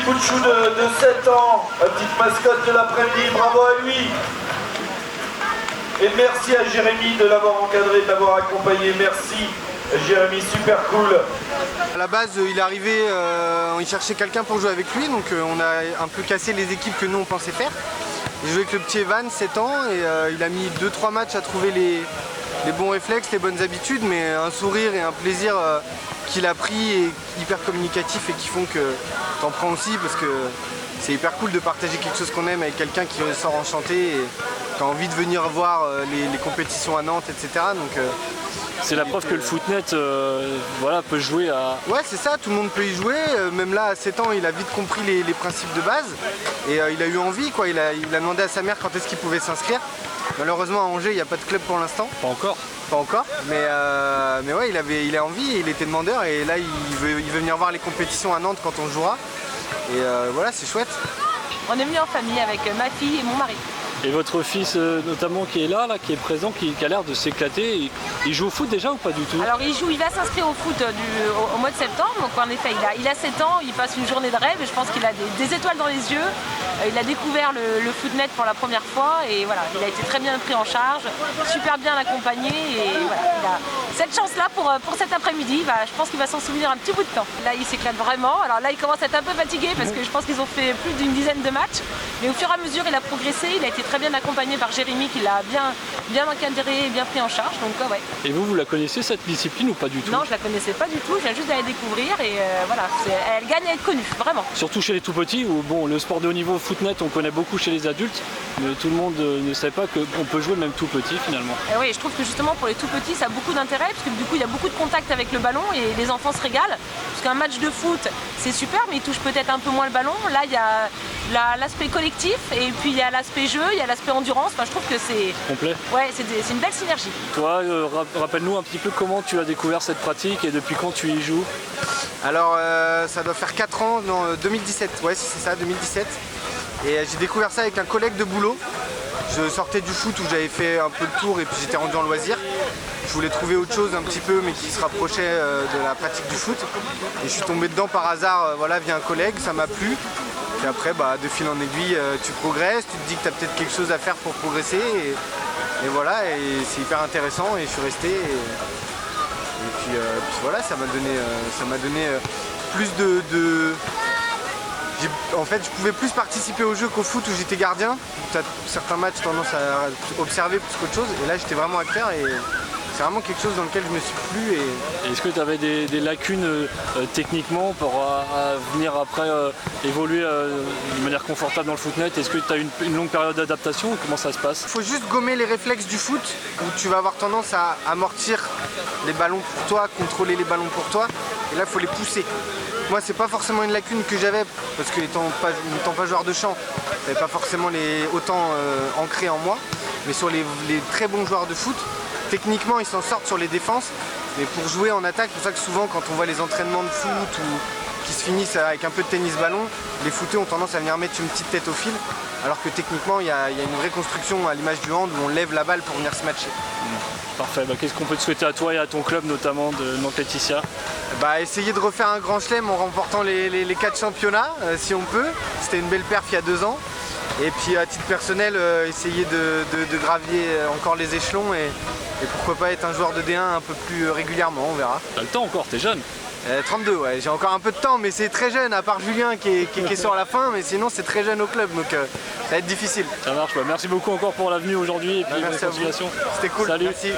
Bouchou de 7 ans, la petite mascotte de l'après-midi, bravo à lui. Et merci à Jérémy de l'avoir encadré, de l'avoir accompagné, merci Jérémy, super cool. À la base, il est arrivé, il cherchait quelqu'un pour jouer avec lui, donc on a un peu cassé les équipes que nous on pensait faire. J'ai joué avec le petit Evan, 7 ans, et il a mis 2-3 matchs à trouver les bons réflexes, les bonnes habitudes, mais un sourire et un plaisir qu'il a pris et hyper communicatif et qui font que t'en prends aussi, parce que c'est hyper cool de partager quelque chose qu'on aime avec quelqu'un qui ressort enchanté et qui a envie de venir voir les compétitions à Nantes, etc. Donc, c'est la preuve que le footnet voilà, peut jouer à... Ouais, c'est ça, tout le monde peut y jouer. Même là, à 7 ans, il a vite compris les principes de base. Et il a eu envie, quoi. Il a demandé à sa mère quand est-ce qu'il pouvait s'inscrire. Malheureusement, à Angers, il n'y a pas de club pour l'instant. Pas encore. Pas encore. Mais ouais, il a envie, il était demandeur. Et là, il veut venir voir les compétitions à Nantes quand on jouera. Et voilà, c'est chouette. On est venu en famille avec ma fille et mon mari. Et votre fils notamment qui est là, qui est présent, qui a l'air de s'éclater, il joue au foot déjà ou pas du tout? Alors il va s'inscrire au foot au mois de septembre, donc en effet il a 7 ans, il passe une journée de rêve et je pense qu'il a des étoiles dans les yeux. Il a découvert le footnet pour la première fois et voilà, il a été très bien pris en charge, super bien accompagné et voilà, il a cette chance-là pour cet après-midi, je pense qu'il va s'en souvenir un petit bout de temps. Là il s'éclate vraiment, alors là il commence à être un peu fatigué parce que je pense qu'ils ont fait plus d'une dizaine de matchs, mais au fur et à mesure il a progressé, il a été très bien accompagné par Jérémy qui l'a bien encadré et bien pris en charge, donc ouais. Et vous la connaissez cette discipline ou pas du tout? Non, je la connaissais pas du tout, je viens juste d'aller découvrir et voilà, elle gagne à être connue, vraiment. Surtout chez les tout petits où bon, le sport de haut niveau footnet on connaît beaucoup chez les adultes, mais tout le monde ne sait pas qu'on peut jouer même tout petit finalement. Et oui, je trouve que justement pour les tout petits ça a beaucoup d'intérêt parce que du coup il y a beaucoup de contact avec le ballon et les enfants se régalent. Parce qu'un match de foot c'est super mais ils touchent peut-être un peu moins le ballon. Là il y a l'aspect collectif et puis il y a l'aspect jeu, il y a l'aspect endurance. Enfin, je trouve que c'est complet. Ouais, c'est une belle synergie. Toi, rappelle-nous un petit peu comment tu as découvert cette pratique et depuis quand tu y joues? Alors ça doit faire 4 ans, non 2017, ouais c'est ça, 2017. Et j'ai découvert ça avec un collègue de boulot. Je sortais du foot où j'avais fait un peu le tour et puis j'étais rendu en loisir. Je voulais trouver autre chose un petit peu mais qui se rapprochait de la pratique du foot. Et je suis tombé dedans par hasard, voilà, via un collègue, ça m'a plu. Et après, de fil en aiguille, tu progresses, tu te dis que tu as peut-être quelque chose à faire pour progresser. Et voilà, et c'est hyper intéressant et je suis resté. Et puis voilà, ça m'a donné plus de... En fait, je pouvais plus participer au jeu qu'au foot où j'étais gardien. Tu as certains matchs tendance à observer plus qu'autre chose. Et là, j'étais vraiment acteur et c'est vraiment quelque chose dans lequel je me suis plu. Et est-ce que tu avais des lacunes techniquement pour venir après évoluer de manière confortable dans le footnet? Est-ce que tu as une longue période d'adaptation ou comment ça se passe? Il faut juste gommer les réflexes du foot où tu vas avoir tendance à amortir les ballons pour toi, contrôler les ballons pour toi. Et là, il faut les pousser. Moi, c'est pas forcément une lacune que j'avais parce que n'étant pas joueur de champ, j'avais pas forcément autant ancré en moi. Mais sur les très bons joueurs de foot, techniquement, ils s'en sortent sur les défenses. Mais pour jouer en attaque, c'est pour ça que souvent, quand on voit les entraînements de foot ou qui se finissent avec un peu de tennis-ballon, les footeux ont tendance à venir mettre une petite tête au fil. Alors que techniquement, il y a une vraie construction à l'image du hand où on lève la balle pour venir se matcher. Parfait, qu'est-ce qu'on peut te souhaiter à toi et à ton club notamment de Nantes Laetitia? Essayer de refaire un grand chelem en remportant les 4 championnats si on peut. C'était une belle perf il y a 2 ans. Et puis à titre personnel, essayer de gravir encore les échelons et pourquoi pas être un joueur de D1 un peu plus régulièrement, on verra. T'as le temps encore, t'es jeune. 32, ouais, j'ai encore un peu de temps, mais c'est très jeune, à part Julien qui est sur la fin, mais sinon c'est très jeune au club, donc ça va être difficile. Ça marche, merci beaucoup encore pour la venue aujourd'hui et puis merci à vous. C'était cool, salut. Merci.